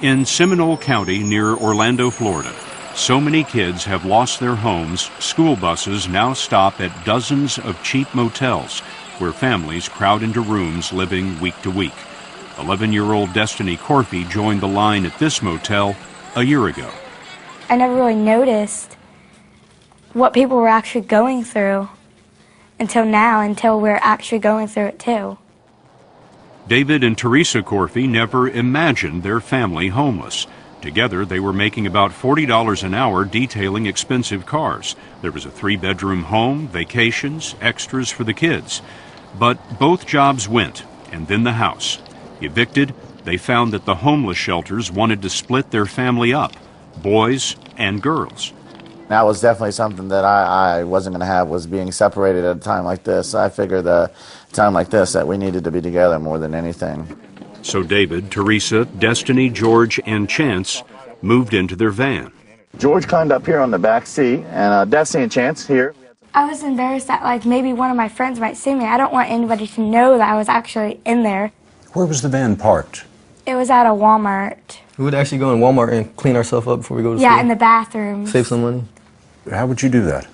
In Seminole County near Orlando, Florida, so many kids have lost their homes, school buses now stop at dozens of cheap motels where families crowd into rooms living week to week. 11-year-old Destiny Corfey joined the line at this motel a year ago. I never really noticed what people were actually going through until now, until we're actually going through it too. David and Teresa Corfey never imagined their family homeless. Together, they were making about $40 an hour detailing expensive cars. There was a 3-bedroom home, vacations, extras for the kids. But both jobs went, and then the house. Evicted, they found that the homeless shelters wanted to split their family up, boys and girls. That was definitely something that I wasn't going to have, was being separated at a time like this. I figured a time like this that we needed to be together more than anything. So David, Teresa, Destiny, George, and Chance moved into their van. George climbed up here on the back seat, and Destiny and Chance here. I was embarrassed that like maybe one of my friends might see me. I don't want anybody to know that I was actually in there. Where was the van parked? It was at a Walmart. We would actually go in Walmart and clean ourselves up before we go to school. Yeah, in the bathroom. Save some money. How would you do that?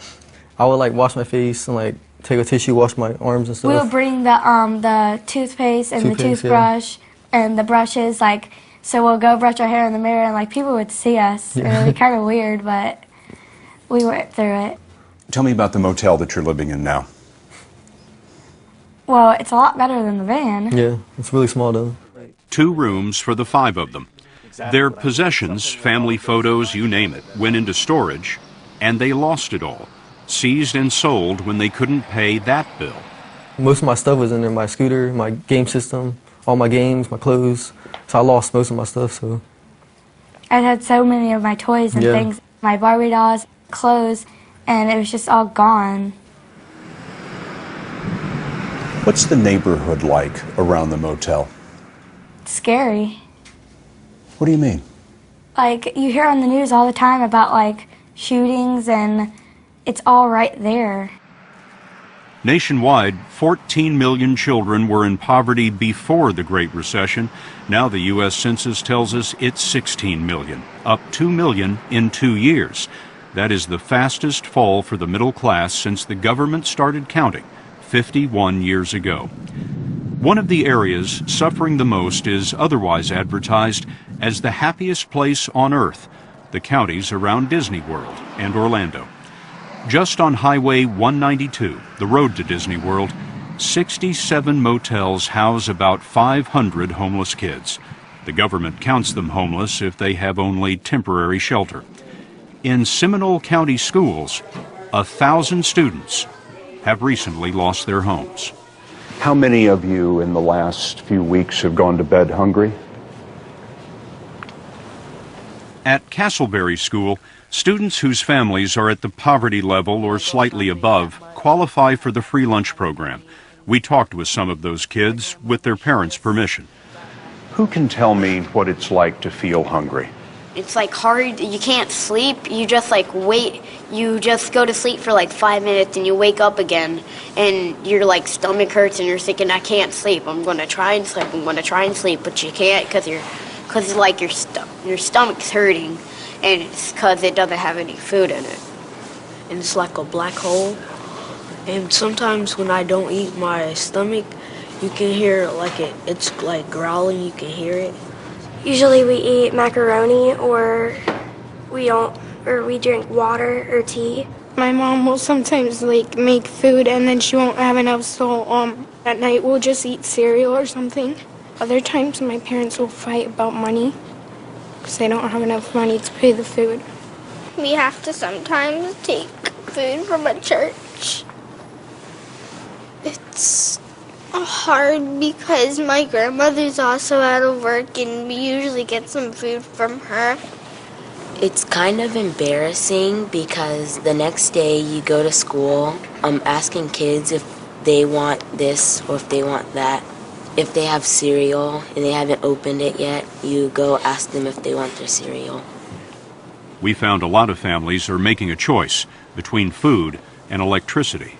I would like wash my face and like take a tissue, wash my arms and stuff. We would bring the toothpaste and the toothbrush and the brushes, like, so we'll go brush our hair in the mirror and like people would see us. Yeah. It would be kind of weird, but we went through it. Tell me about the motel that you're living in now. Well, it's a lot better than the van. Yeah, it's really small though. 2 rooms for the 5 of them. Their possessions, family photos, you name it, went into storage, and they lost it all, seized and sold when they couldn't pay that bill. Most of my stuff was in there, my scooter, my game system, all my games, my clothes. So I lost most of my stuff, so. I had so many of my toys and things, my Barbie dolls, clothes, and it was just all gone. What's the neighborhood like around the motel? It's scary. What do you mean? Like, you hear on the news all the time about, like, shootings, and it's all right there. Nationwide, 14 million children were in poverty before the Great Recession. Now the U.S. Census tells us it's 16 million, up 2 million in 2 years. That is the fastest fall for the middle class since the government started counting 51 years ago. One of the areas suffering the most is otherwise advertised as the happiest place on earth, the counties around Disney World and Orlando. Just on Highway 192, the road to Disney World, 67 motels house about 500 homeless kids. The government counts them homeless if they have only temporary shelter. In Seminole County schools, 1,000 students have recently lost their homes. How many of you in the last few weeks have gone to bed hungry? At Castleberry School, students whose families are at the poverty level or slightly above qualify for the free lunch program. We talked with some of those kids with their parents' permission. Who can tell me what it's like to feel hungry? It's like hard, you can't sleep, you just like wait, you just go to sleep for like 5 minutes and you wake up again and your like stomach hurts and you're thinking, I can't sleep, I'm gonna try and sleep, but you can't because like your stomach's hurting and it's because it doesn't have any food in it. And it's like a black hole, and sometimes when I don't eat, my stomach, you can hear like it's like growling, you can hear it. Usually we eat macaroni or we drink water or tea. My mom will sometimes like make food and then she won't have enough, so at night we'll just eat cereal or something. Other times my parents will fight about money because they don't have enough money to pay the food. We have to sometimes take food from a church. It's hard because my grandmother's also out of work and we usually get some food from her. It's kind of embarrassing because the next day you go to school asking kids if they want this or if they want that. If they have cereal and they haven't opened it yet, you go ask them if they want their cereal. We found a lot of families are making a choice between food and electricity.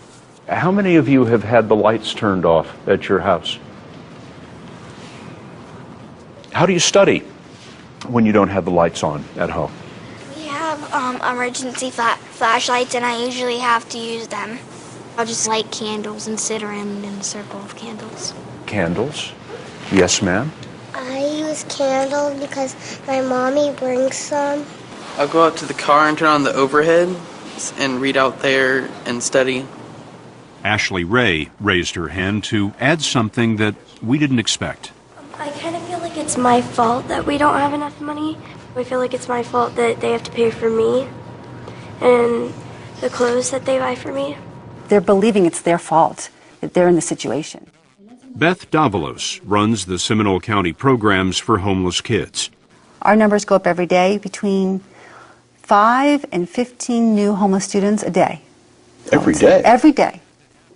How many of you have had the lights turned off at your house? How do you study? when you don't have the lights on at home? We have emergency flashlights, and I usually have to use them. I'll just light candles and sit around in a circle of candles. Candles? Yes, ma'am? I use candles because my mommy brings some. I'll go out to the car and turn on the overhead and read out there and study. Ashley Ray raised her hand to add something that we didn't expect. I kind of feel like it's my fault that we don't have enough money. I feel like it's my fault that they have to pay for me and the clothes that they buy for me. They're believing it's their fault that they're in the situation. Beth Davalos runs the Seminole County programs for homeless kids. Our numbers go up every day, between 5 and 15 new homeless students a day. Every day? Every day.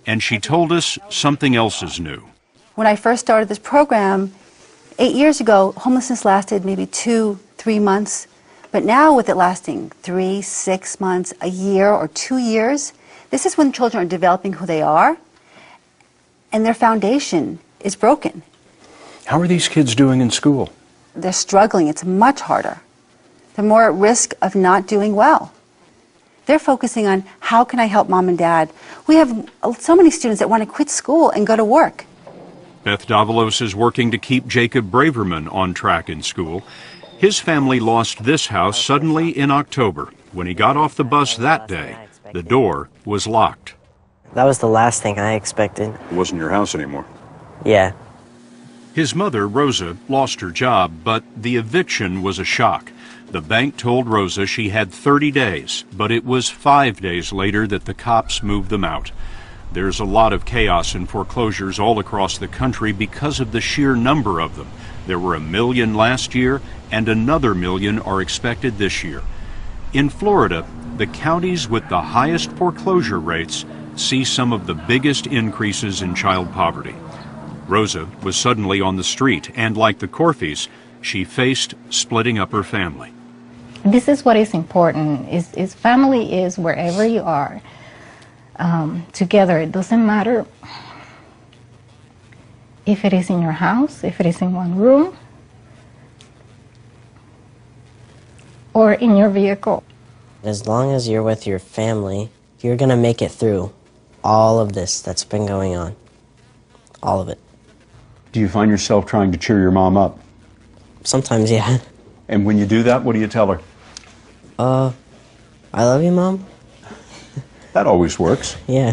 And she told us something else is new. When I first started this program 8 years ago, homelessness lasted maybe 2-3 months. But now with it lasting 3, 6 months, a year, or 2 years, this is when children are developing who they are, and their foundation is broken. How are these kids doing in school? They're struggling. It's much harder. They're more at risk of not doing well. They're focusing on, how can I help mom and dad? We have so many students that want to quit school and go to work. Beth Davalos is working to keep Jacob Braverman on track in school. His family lost this house suddenly in October. When he got off the bus that day, the door was locked. That was the last thing I expected. It wasn't your house anymore. Yeah. His mother, Rosa, lost her job, but the eviction was a shock. The bank told Rosa she had 30 days, but it was 5 days later that the cops moved them out. There's a lot of chaos in foreclosures all across the country because of the sheer number of them. There were 1 million last year, and another 1 million are expected this year. In Florida, the counties with the highest foreclosure rates see some of the biggest increases in child poverty. Rosa was suddenly on the street, and like the Corfis, she faced splitting up her family. This is what is important, is family is wherever you are, together. It doesn't matter if it is in your house, if it is in one room, or in your vehicle. As long as you're with your family, you're going to make it through all of this that's been going on. All of it. Do you find yourself trying to cheer your mom up? Sometimes, yeah. And when you do that, what do you tell her? I love you, Mom. That always works. Yeah.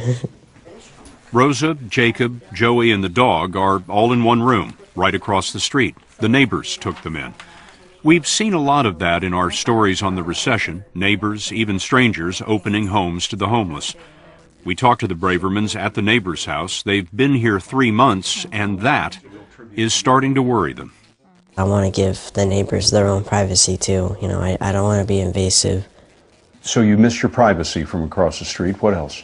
Rosa, Jacob, Joey, and the dog are all in one room, right across the street. The neighbors took them in. We've seen a lot of that in our stories on the recession, neighbors, even strangers, opening homes to the homeless. We talked to the Bravermans at the neighbor's house. They've been here 3 months, and that is starting to worry them. I want to give the neighbors their own privacy, too. You know, I don't want to be invasive. So you miss your privacy from across the street. What else?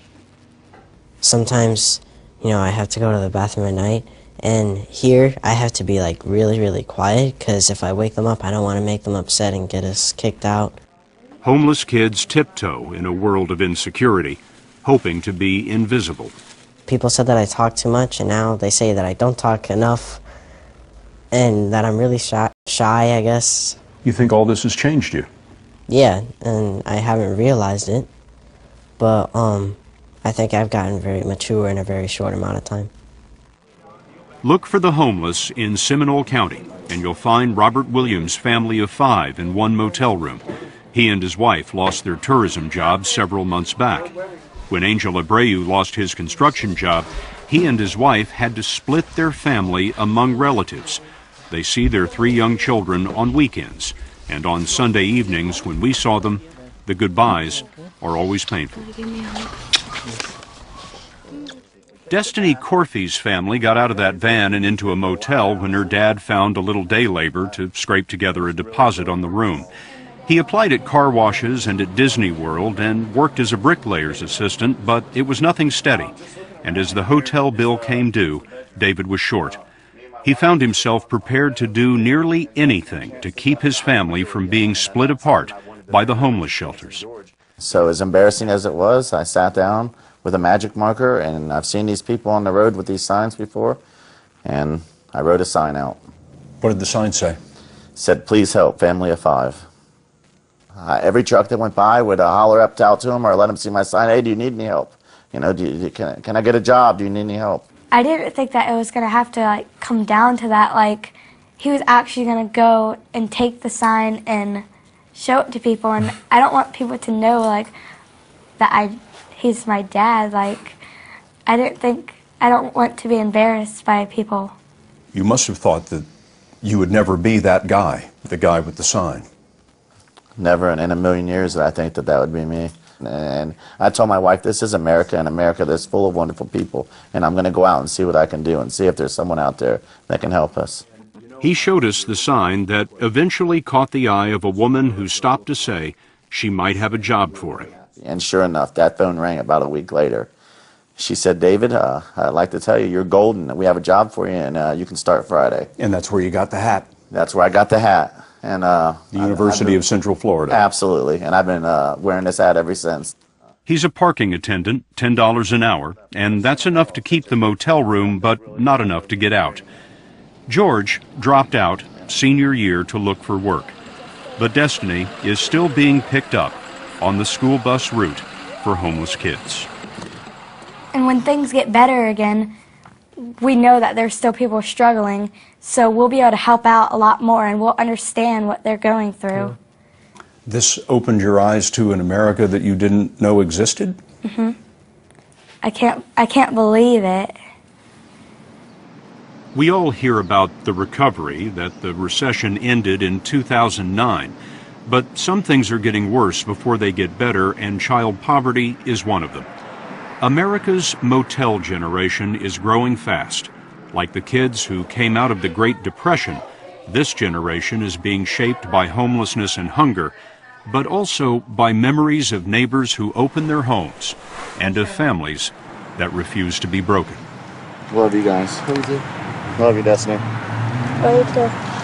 Sometimes, you know, I have to go to the bathroom at night, and here I have to be, like, really, really quiet, because if I wake them up, I don't want to make them upset and get us kicked out. Homeless kids tiptoe in a world of insecurity, hoping to be invisible. People said that I talk too much, and now they say that I don't talk enough, and that I'm really shy, I guess. You think all this has changed you? Yeah, and I haven't realized it, but I think I've gotten very mature in a very short amount of time. Look for the homeless in Seminole County, and you'll find Robert Williams' family of 5 in one motel room. He and his wife lost their tourism jobs several months back. When Angel Abreu lost his construction job, he and his wife had to split their family among relatives. They see their 3 young children on weekends, and on Sunday evenings when we saw them, the goodbyes are always painful. Destiny Corfy's family got out of that van and into a motel when her dad found a little day labor to scrape together a deposit on the room. He applied at car washes and at Disney World and worked as a bricklayer's assistant, but it was nothing steady. And as the hotel bill came due, David was short. He found himself prepared to do nearly anything to keep his family from being split apart by the homeless shelters. So as embarrassing as it was, I sat down with a magic marker, and I've seen these people on the road with these signs before, and I wrote a sign out. What did the sign say? said, please help, family of 5. Every truck that went by would holler up out to him or let him see my sign, hey, do you need any help? You know, can I get a job? Do you need any help? I didn't think that it was going to have to like come down to that. Like, he was actually going to go and take the sign and show it to people, and I don't want people to know like that he's my dad. Like, I don't want to be embarrassed by people. You must have thought that you would never be that guy, the guy with the sign. Never in a million years that I think that would be me. And I told my wife, this is America, and America that's full of wonderful people, and I'm going to go out and see what I can do and see if there's someone out there that can help us. He showed us the sign that eventually caught the eye of a woman who stopped to say she might have a job for him. And sure enough, that phone rang about a week later. She said, David, I'd like to tell you, you're golden. We have a job for you, and you can start Friday. And that's where you got the hat. That's where I got the hat. And the University of Central Florida. Absolutely. And I've been wearing this hat ever since. He's a parking attendant, $10 an hour, and that's enough to keep the motel room, but not enough to get out. George dropped out senior year to look for work, but Destiny is still being picked up on the school bus route for homeless kids. And when things get better again, we know that there's still people struggling, so we'll be able to help out a lot more, and we'll understand what they're going through. This opened your eyes to an America that you didn't know existed? Mm-hmm. I can't believe it. We all hear about the recovery, that the recession ended in 2009, but some things are getting worse before they get better, and child poverty is one of them. America's motel generation is growing fast. Like the kids who came out of the Great Depression, this generation is being shaped by homelessness and hunger, but also by memories of neighbors who open their homes and of families that refuse to be broken. Love you guys. Love you. Love you, Destiny. Love you too.